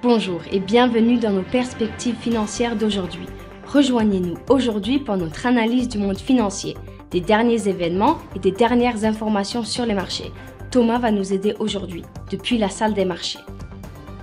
Bonjour et bienvenue dans nos perspectives financières d'aujourd'hui. Rejoignez-nous aujourd'hui pour notre analyse du monde financier, des derniers événements et des dernières informations sur les marchés. Thomas va nous aider aujourd'hui, depuis la salle des marchés.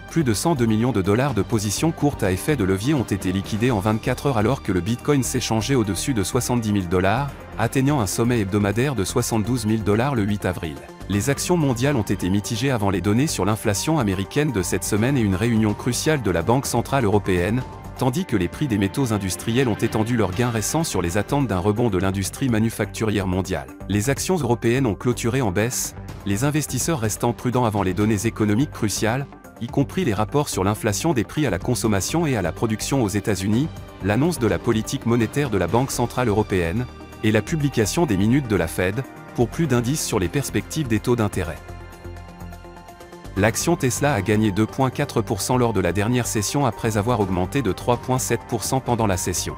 Plus de 102 millions de dollars de positions courtes à effet de levier ont été liquidées en 24 heures alors que le Bitcoin s'échangeait au-dessus de 70 000 dollars, atteignant un sommet hebdomadaire de 72 000 dollars le 8 avril. Les actions mondiales ont été mitigées avant les données sur l'inflation américaine de cette semaine et une réunion cruciale de la Banque centrale européenne, tandis que les prix des métaux industriels ont étendu leurs gains récents sur les attentes d'un rebond de l'industrie manufacturière mondiale. Les actions européennes ont clôturé en baisse, les investisseurs restant prudents avant les données économiques cruciales, y compris les rapports sur l'inflation des prix à la consommation et à la production aux États-Unis, l'annonce de la politique monétaire de la Banque centrale européenne, et la publication des minutes de la Fed, pour plus d'indices sur les perspectives des taux d'intérêt. L'action Tesla a gagné 2,4% lors de la dernière session après avoir augmenté de 3,7% pendant la session.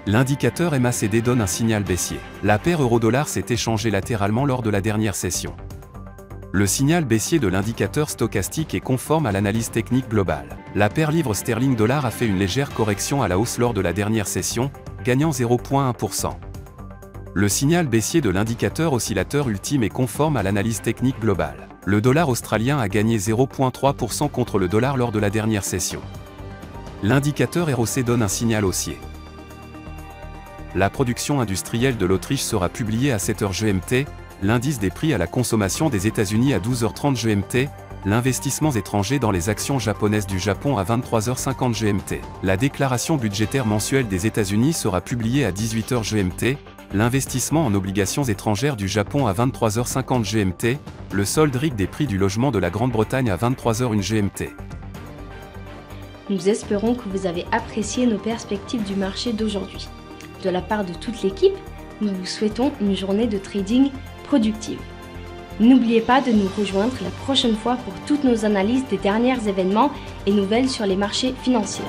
L'indicateur MACD donne un signal baissier. La paire euro-dollar s'est échangée latéralement lors de la dernière session. Le signal baissier de l'indicateur stochastique est conforme à l'analyse technique globale. La paire livre sterling-dollar a fait une légère correction à la hausse lors de la dernière session, gagnant 0,1%. Le signal baissier de l'indicateur oscillateur ultime est conforme à l'analyse technique globale. Le dollar australien a gagné 0,3% contre le dollar lors de la dernière session. L'indicateur ROC donne un signal haussier. La production industrielle de l'Autriche sera publiée à 7h GMT, l'indice des prix à la consommation des États-Unis à 12h30 GMT, l'investissement étranger dans les actions japonaises du Japon à 23h50 GMT. La déclaration budgétaire mensuelle des États-Unis sera publiée à 18h GMT, l'investissement en obligations étrangères du Japon à 23h50 GMT, le solde RIC des prix du logement de la Grande-Bretagne à 23h01 GMT. Nous espérons que vous avez apprécié nos perspectives du marché d'aujourd'hui. De la part de toute l'équipe, nous vous souhaitons une journée de trading productive. N'oubliez pas de nous rejoindre la prochaine fois pour toutes nos analyses des derniers événements et nouvelles sur les marchés financiers.